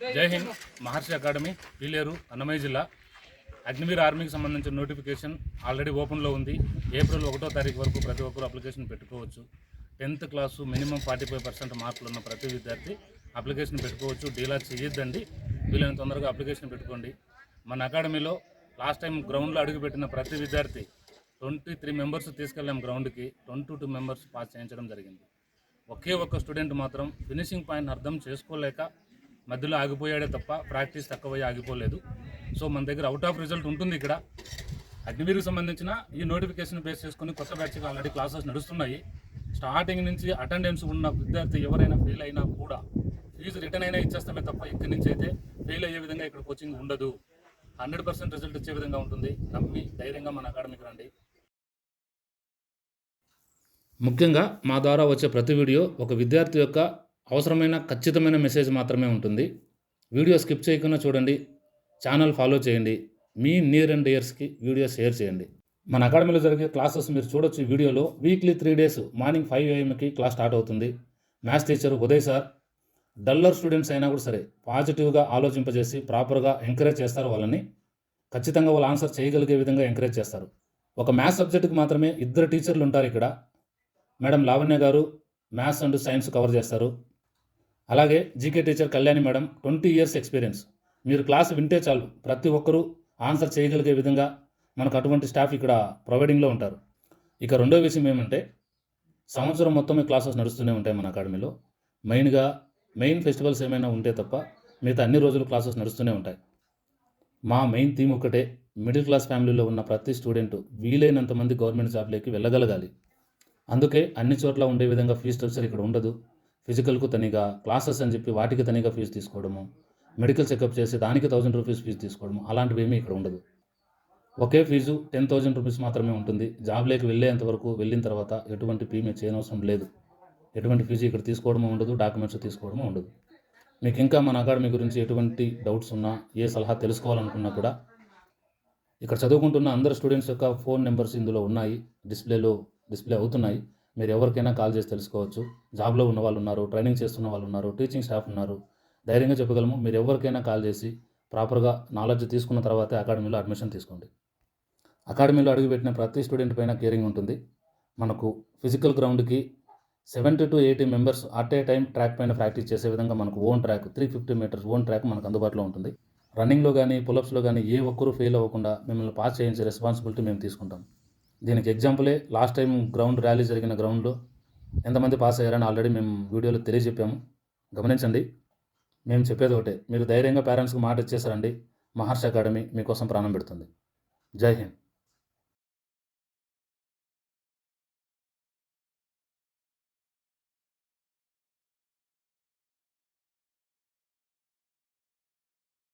జై హింద్. మహర్షి అకాడమీ, పీలేరు, అన్నమయ్య జిల్లా. అగ్నివీర్ ఆర్మీకి సంబంధించిన నోటిఫికేషన్ ఆల్రెడీ ఓపెన్లో ఉంది. ఏప్రిల్ 1వ తారీఖు వరకు ప్రతి ఒక్కరు అప్లికేషన్ పెట్టుకోవచ్చు. 10th క్లాసు మినిమం 45% మార్కులు ఉన్న ప్రతి విద్యార్థి అప్లికేషన్ పెట్టుకోవచ్చు. డీలా చేయొద్దండి, వీలైన తొందరగా అప్లికేషన్ పెట్టుకోండి. మన అకాడమీలో లాస్ట్ టైం గ్రౌండ్లో అడుగుపెట్టిన ప్రతి విద్యార్థి 23 మెంబర్స్ తీసుకెళ్ళాం గ్రౌండ్కి, 22 మెంబర్స్ పాస్ చేయించడం జరిగింది. ఒకే ఒక్క స్టూడెంట్ మాత్రం ఫినిషింగ్ పాయింట్ అర్థం చేసుకోలేక మధ్యలో ఆగిపోయాడే తప్ప ప్రాక్టీస్ తక్కువయ్యి ఆగిపోలేదు. సో మన దగ్గర అవుట్ ఆఫ్ రిజల్ట్ ఉంటుంది. ఇక్కడ అగ్నివీర్కి సంబంధించిన ఈ నోటిఫికేషన్ బేస్ చేసుకుని కొత్త బ్యాచ్కి ఆల్రెడీ క్లాసెస్ నడుస్తున్నాయి. స్టార్టింగ్ నుంచి అటెండెన్స్ ఉన్న విద్యార్థి ఎవరైనా ఫెయిల్ అయినా కూడా ఫీజు రిటర్న్ అయినా ఇచ్చేస్తామే తప్ప ఇక్కడి నుంచి అయితే ఫెయిల్ అయ్యే విధంగా ఇక్కడ కోచింగ్ ఉండదు. 100% రిజల్ట్ ఇచ్చే విధంగా ఉంటుంది. నమ్మి ధైర్యంగా మన అకాడమీకి రండి. ముఖ్యంగా మా ద్వారా వచ్చే ప్రతి వీడియో ఒక విద్యార్థి యొక్క అవసరమైన ఖచ్చితమైన మెసేజ్ మాత్రమే ఉంటుంది. వీడియో స్కిప్ చేయకుండా చూడండి, ఛానల్ ఫాలో చేయండి, మీ నియర్ అండ్ డియర్స్కి వీడియో షేర్ చేయండి. మన అకాడమీలో జరిగే క్లాసెస్ మీరు చూడొచ్చు. ఈ వీడియోలో weekly 3 days morning 5 AM class start అవుతుంది. Maths teacher Uday sir duller students అయినా కూడా సరే పాజిటివ్గా ఆలోచింపజేసి ప్రాపర్గా ఎంకరేజ్ చేస్తారు. వాళ్ళని ఖచ్చితంగా వాళ్ళు ఆన్సర్ చేయగలిగే విధంగా ఎంకరేజ్ చేస్తారు. ఒక మ్యాథ్స్ సబ్జెక్టుకి మాత్రమే 2 టీచర్లు ఉంటారు ఇక్కడ. మేడం లావణ్య గారు మ్యాథ్స్ అండ్ సైన్స్ కవర్ చేస్తారు. అలాగే GK teacher Kalyani madam 20 years experience. మీరు క్లాస్ వింటే చాలు ప్రతి ఒక్కరూ ఆన్సర్ చేయగలిగే విధంగా మనకు అటువంటి స్టాఫ్ ఇక్కడ ప్రొవైడింగ్లో ఉంటారు. ఇక రెండో విషయం ఏమంటే సంవత్సరం మొత్తం క్లాసెస్ నడుస్తూనే ఉంటాయి మన అకాడమీలో. మెయిన్ ఫెస్టివల్స్ ఏమైనా ఉంటే తప్ప మిగతా అన్ని రోజులు క్లాసెస్ నడుస్తూనే ఉంటాయి. మా మెయిన్ థీమ్ ఒకటే, మిడిల్ క్లాస్ ఫ్యామిలీలో ఉన్న ప్రతి స్టూడెంట్ వీలైనంత మంది గవర్నమెంట్ జాబ్లోకి వెళ్ళగలగాలి. అందుకే అన్ని చోట్ల ఉండే విధంగా ఫీజు స్ట్రక్చర్ ఇక్కడ ఉండదు. ఫిజికల్కు తనిగా క్లాసెస్ అని చెప్పి వాటికి తనిగా ఫీజు తీసుకోవడము, మెడికల్ చెకప్ చేసి దానికి 1000 రూపీస్ ఫీజు తీసుకోవడము అలాంటివి ఏమీ ఇక్కడ ఉండదు. ఒకే ఫీజు 10,000 రూపీస్ మాత్రమే ఉంటుంది. జాబ్లోకి వెళ్ళేంత వరకు వెళ్ళిన తర్వాత ఎటువంటి ఫీమే చేయనవసరం లేదు. ఎటువంటి ఫీజు ఇక్కడ తీసుకోవడము ఉండదు, డాక్యుమెంట్స్ తీసుకోవడము ఉండదు. మీకు ఇంకా మన అకాడమీ గురించి ఎటువంటి డౌట్స్ ఉన్నా, ఏ సలహా తెలుసుకోవాలనుకున్నా కూడా ఇక్కడ చదువుకుంటున్న అందరు స్టూడెంట్స్ యొక్క ఫోన్ నెంబర్స్ ఇందులో ఉన్నాయి, డిస్ప్లే అవుతున్నాయి. మీరు ఎవరికైనా కాల్ చేసి తెలుసుకోవచ్చు. జాబ్లో ఉన్న వాళ్ళు ఉన్నారు, ట్రైనింగ్ చేస్తున్న వాళ్ళు ఉన్నారు, టీచింగ్ స్టాఫ్ ఉన్నారు. ధైర్యంగా చెప్పగలము. మీరు ఎవరికైనా కాల్ చేసి ప్రాపర్గా నాలెడ్జ్ తీసుకున్న తర్వాతే అకాడమీలో అడ్మిషన్ తీసుకోండి. అకాడమీలో అడుగుపెట్టిన ప్రతి స్టూడెంట్ పైన కేరింగ్ ఉంటుంది. మనకు ఫిజికల్ గ్రౌండ్కి 70 to 80 members at a time track పైన ప్రాక్టీస్ చేసే విధంగా మనకు own track 350 meters own track మనకు అందుబాటులో ఉంటుంది. రన్నింగ్లో కానీ పులప్స్లో కానీ ఏ ఒక్కరూ ఫెయిల్ అవ్వకుండా మిమ్మల్ని పాస్ చేయించే రెస్పాన్సిబిలిటీ మేము తీసుకుంటాం. దీనికి ఎగ్జాంపులే లాస్ట్ టైం గ్రౌండ్ ర్యాలీ జరిగిన గ్రౌండ్లో ఎంతమంది పాస్ అయ్యారని ఆల్రెడీ మేము వీడియోలో తెలియజెప్పాము. గమనించండి. మేము చెప్పేది ఒకటే, మీరు ధైర్యంగా పేరెంట్స్కి మాట ఇచ్చేసారండి, మహర్షి అకాడమీ మీకోసం ప్రాణం పెడుతుంది. జై హింద్.